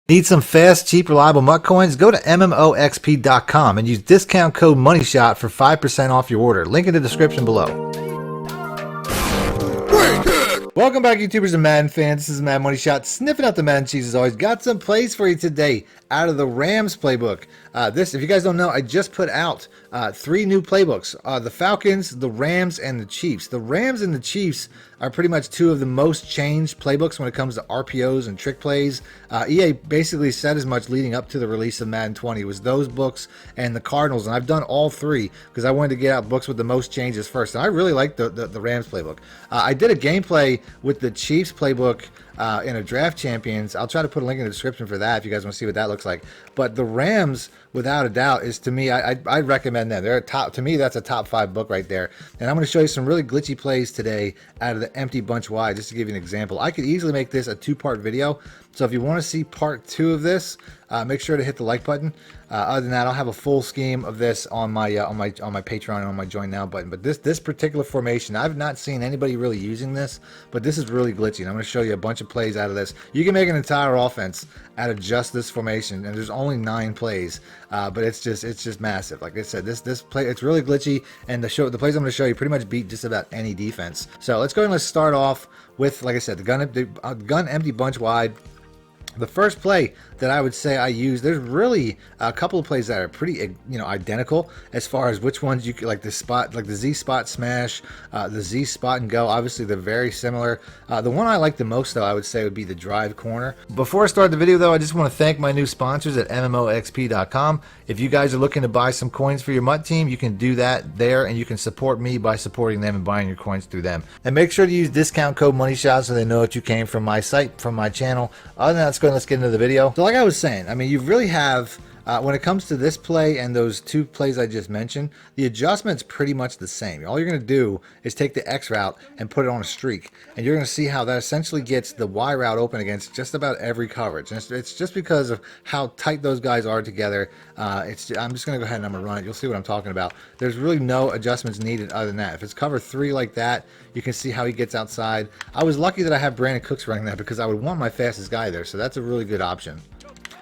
Need some fast, cheap, reliable MUT coins? Go to MMOXP.com and use discount code MONEYSHOT for 5% off your order. Link in the description below. Welcome back, YouTubers and Madden fans. This is MaddenMoneyShot, sniffing out the Madden cheese as always. Got some plays for you today out of the Rams playbook. If you guys don't know, I just put out 3 new playbooks. The Falcons, the Rams, and the Chiefs. The Rams and the Chiefs are pretty much 2 of the most changed playbooks when it comes to RPOs and trick plays. EA basically said as much leading up to the release of Madden 20. It was those books and the Cardinals, and I've done all 3 because I wanted to get out books with the most changes first. And I really like the Rams playbook. I did a gameplay with the Chiefs playbook in a Draft Champions. I'll try to put a link in the description for that if you guys want to see what that looks like. But the Rams, without a doubt, is, to me, I recommend them. They're a top, to me, that's a top 5 book right there. And I'm going to show you some really glitchy plays today out of the empty bunch wide, just to give you an example. I could easily make this a 2-part video. So if you want to see part 2 of this, make sure to hit the like button. Other than that, I'll have a full scheme of this on my Patreon and on my join now button. But this particular formation, I've not seen anybody really using this, but this is really glitchy. And I'm going to show you a bunch of plays out of this. You can make an entire offense out of just this formation, and there's only 9 plays, but it's just massive. Like I said, this play, it's really glitchy, and the plays I'm going to show you pretty much beat just about any defense. So let's go ahead and let's start off with, like I said, the gun empty bunch wide. The first play that I would say I use, there's really a couple of plays that are pretty, identical as far as which ones you could, like the spot, like the Z spot smash, the Z spot and go. Obviously, they're very similar. The one I like the most, though, I would say would be the drive corner. Before I start the video, though, I just want to thank my new sponsors at MMOXP.com. If you guys are looking to buy some coins for your MUT team, you can do that there, and you can support me by supporting them and buying your coins through them. And make sure to use discount code MONEYSHOT so they know that you came from my site, from my channel. Other than that, let's get into the video. So like I was saying, I mean, you really have, when it comes to this play and those 2 plays I just mentioned, the adjustment's pretty much the same. All you're going to do is take the X route and put it on a streak, and you're going to see how that essentially gets the Y route open against just about every coverage. And it's just because of how tight those guys are together. I'm just going to go ahead and I'm going to run it. You'll see what I'm talking about. There's really no adjustments needed other than that. If it's cover 3 like that, you can see how he gets outside. I was lucky that I have Brandon Cooks running that because I would want my fastest guy there, so that's a really good option.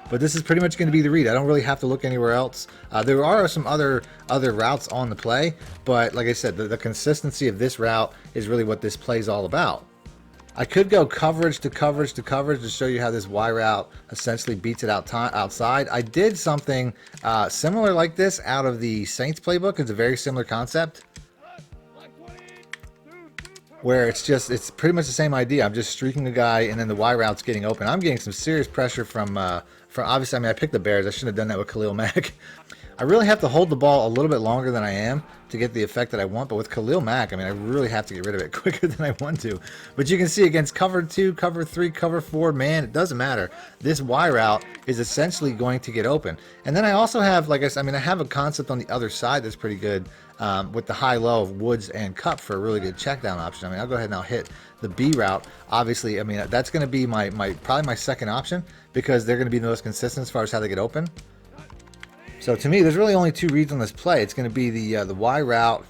But this is pretty much going to be the read. I don't really have to look anywhere else. There are some other routes on the play, but like I said, the consistency of this route is really what this play is all about. I could go coverage to coverage to coverage to show you how this Y route essentially beats it outside. I did something similar like this out of the Saints playbook. It's a very similar concept, where it's pretty much the same idea. I'm just streaking a guy, and then the Y route's getting open. I'm getting some serious pressure from obviously, I mean, I picked the Bears. I shouldn't have done that with Khalil Mack. I really have to hold the ball a little bit longer than I am to get the effect that I want, but with Khalil Mack, I mean, I really have to get rid of it quicker than I want to. But you can see against cover 2, cover 3, cover 4, man, it doesn't matter. This Y route is essentially going to get open. And then I also have, like I said, I mean, I have a concept on the other side that's pretty good with the high-low of Woods and Cup for a really good check down option. I mean, I'll go ahead and I'll hit the B route. Obviously, I mean, that's going to be probably my second option because they're going to be the most consistent as far as how they get open. So to me, there's really only 2 reads on this play. It's going to be the Y route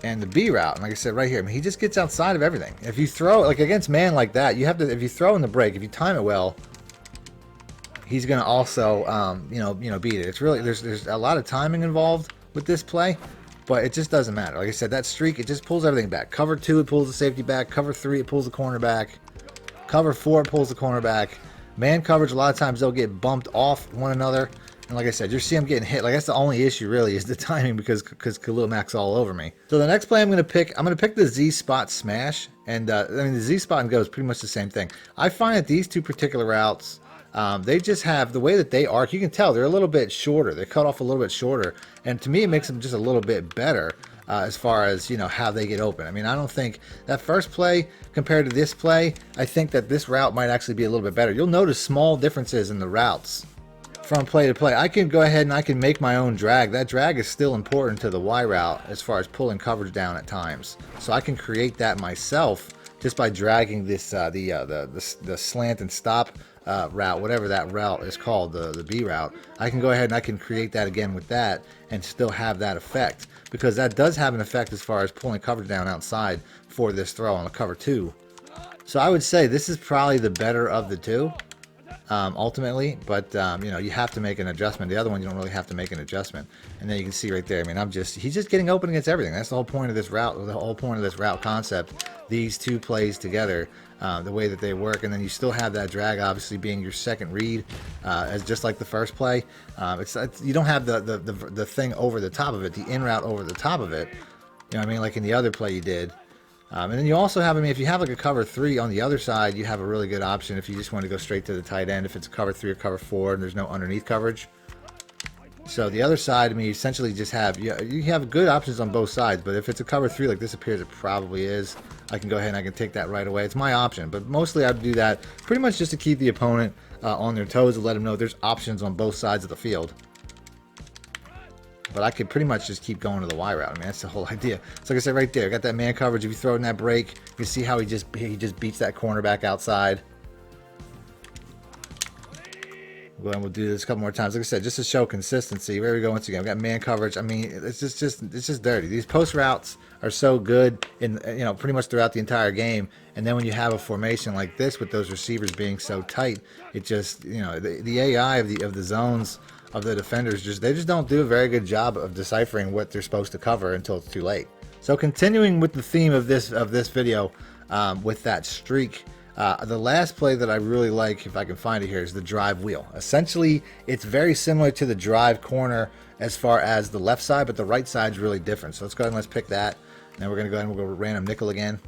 and the B route. And like I said right here, I mean, he just gets outside of everything. If you throw, like against man like that, you have to, if you throw in the break, if you time it well, he's going to also, beat it. It's really, there's a lot of timing involved with this play, but it just doesn't matter. Like I said, that streak, it just pulls everything back. Cover 2, it pulls the safety back. Cover 3, it pulls the corner back. Cover 4, it pulls the corner back. Man coverage, a lot of times they'll get bumped off one another. And like I said, you see him getting hit. Like that's the only issue really is the timing because Khalil Mack's all over me. So the next play I'm going to pick the Z spot smash. And I mean, the Z spot and go is pretty much the same thing. I find that these 2 particular routes, they just have the way that they arc. You can tell they're a little bit shorter. They cut off a little bit shorter. And to me, it makes them just a little bit better as far as, how they get open. I mean, I don't think that first play compared to this play, I think that this route might actually be a little bit better. You'll notice small differences in the routes from play to play. I can go ahead and I can make my own drag. That drag is still important to the Y route as far as pulling coverage down at times. So I can create that myself just by dragging this the slant and stop route, whatever that route is called, the B route. I can go ahead and I can create that again with that and still have that effect, because that does have an effect as far as pulling coverage down outside for this throw on the cover 2. So I would say this is probably the better of the 2. ultimately, but you know, you have to make an adjustment. The other one, you don't really have to make an adjustment. And then you can see right there, I mean, he's just getting open against everything. That's the whole point of this route, the whole point of this route concept. These two plays together, the way that they work, and then you still have that drag obviously being your second read, as just like the first play. You don't have the thing over the top of it, the in route over the top of it. You know what I mean? Like in the other play you did. And then you also have, I mean, if you have like a cover 3 on the other side, you have a really good option if you just want to go straight to the tight end, if it's a cover 3 or cover 4 and there's no underneath coverage. So the other side, I mean, you essentially just have, you have good options on both sides, but if it's a cover 3 like this appears it probably is, I can go ahead and I can take that right away. It's my option, but mostly I do that pretty much just to keep the opponent on their toes, to let them know there's options on both sides of the field. But I could pretty much just keep going to the Y route. I mean, that's the whole idea. So like I said right there, got that man coverage. If you throw in that break, you see how he just beats that cornerback outside. Well, we'll do this a couple more times. Like I said, just to show consistency. There we go. Once again, we got man coverage. I mean, it's just dirty. These post routes are so good in, you know, pretty much throughout the entire game. And then when you have a formation like this with those receivers being so tight, it just, you know, the AI of the zones of the defenders, they just don't do a very good job of deciphering what they're supposed to cover until it's too late. So continuing with the theme of this video, with that streak, the last play that I really like, if I can find it here, is the drive wheel. Essentially, it's very similar to the drive corner as far as the left side, but the right side's really different. So let's go ahead and let's pick that. Now we're gonna go ahead and we'll go random nickel again.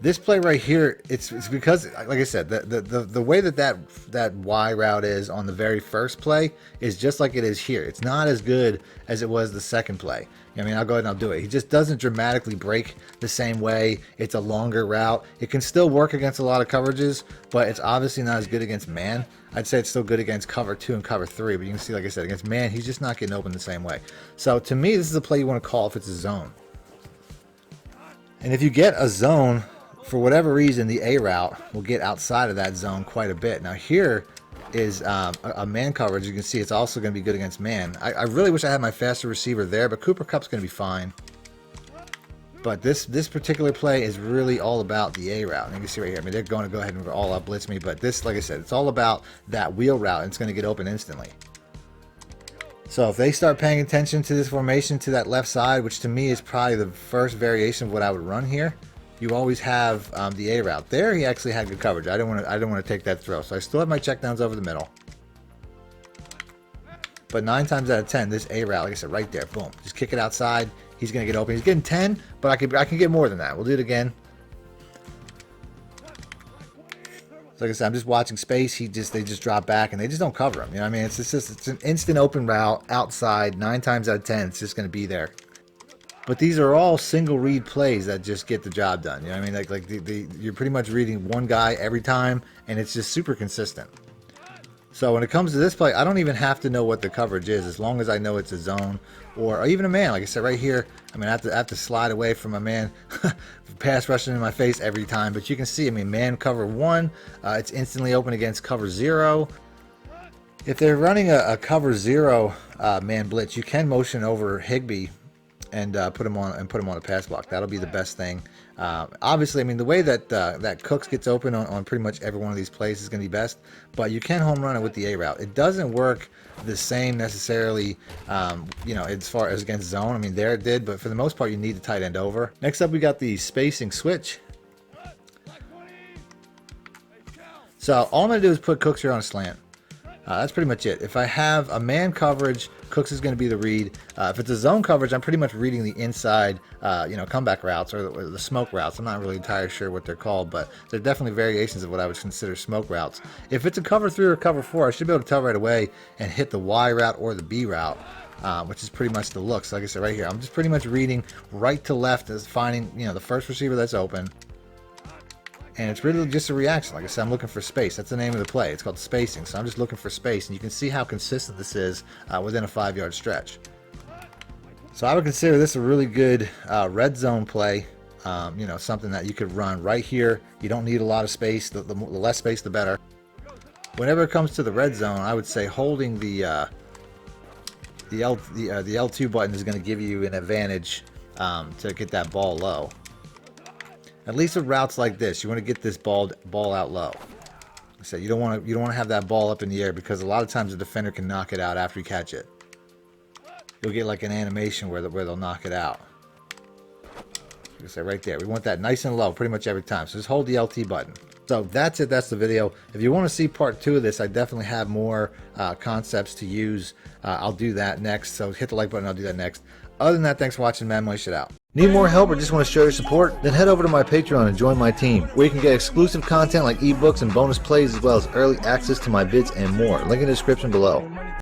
This play right here, it's because, like I said, the way that Y route is on the very first play is just like it is here. It's not as good as it was the second play. I mean, I'll go ahead and I'll do it. He just doesn't dramatically break the same way. It's a longer route. It can still work against a lot of coverages, but it's obviously not as good against man. I'd say it's still good against cover 2 and cover 3, but you can see, like I said, against man, he's just not getting open the same way. So to me, this is a play you want to call if it's a zone. And if you get a zone, for whatever reason, the A route will get outside of that zone quite a bit. Now here is a man coverage. You can see it's also going to be good against man. I really wish I had my faster receiver there, but Cooper Kupp's going to be fine. But this particular play is really all about the A route. And you can see right here, I mean, they're going to go ahead and all out blitz me, but this, like I said, it's all about that wheel route, and it's going to get open instantly. So if they start paying attention to this formation to that left side, which to me is probably the first variation of what I would run here, you always have the A route. There he actually had good coverage. I don't want to take that throw. So I still have my checkdowns over the middle. But 9 times out of 10, this A route, like I said, right there, boom. Just kick it outside. He's going to get open. He's getting 10, but I can get more than that. We'll do it again. So like I said, I'm just watching space. They just drop back and they just don't cover him. You know what I mean? It's an instant open route outside. 9 times out of 10, it's just going to be there. But these are all single read plays that just get the job done. You know what I mean? Like you're pretty much reading one guy every time, and it's just super consistent. So when it comes to this play, I don't even have to know what the coverage is, as long as I know it's a zone or even a man. Like I said right here, I mean, I have to slide away from a man pass rushing in my face every time. But you can see, I mean, man cover 1, it's instantly open against cover 0. If they're running a cover 0 man blitz, you can motion over Higbee and put him on a pass block. That'll be the best thing. Obviously, I mean, the way that Cooks gets open on pretty much every one of these plays is going to be best, but you can home run it with the A route. It doesn't work the same necessarily, you know, as far as against zone. I mean, there it did, but for the most part, you need the tight end over. Next up, we got the spacing switch. So all I'm going to do is put Cooks here on a slant. That's pretty much it. If I have a man coverage, Cooks is going to be the read. If it's a zone coverage, I'm pretty much reading the inside, you know, comeback routes or the smoke routes. I'm not really entirely sure what they're called, but they're definitely variations of what I would consider smoke routes. If it's a cover 3 or cover 4, I should be able to tell right away and hit the Y route or the B route, which is pretty much the looks. Like I said right here, I'm just pretty much reading right to left as finding, you know, the first receiver that's open. And it's really just a reaction. Like I said, I'm looking for space. That's the name of the play. It's called spacing. So I'm just looking for space. And you can see how consistent this is within a 5-yard stretch. So I would consider this a really good red zone play. You know, something that you could run right here. You don't need a lot of space. The less space, the better. Whenever it comes to the red zone, I would say holding the L2 button is going to give you an advantage to get that ball low. At least with routes like this, you want to get this ball out low. So you don't want to have that ball up in the air, because a lot of times the defender can knock it out after you catch it. You'll get like an animation where they'll knock it out. Like I said, right there. We want that nice and low pretty much every time. So just hold the LT button. So that's it. That's the video. If you want to see part 2 of this, I definitely have more concepts to use. I'll do that next. So hit the like button. I'll do that next. Other than that, thanks for watching. MADDENMONEYSHOT out. Need more help or just want to show your support? Then head over to my Patreon and join my team, where you can get exclusive content like ebooks and bonus plays, as well as early access to my vids and more. Link in the description below.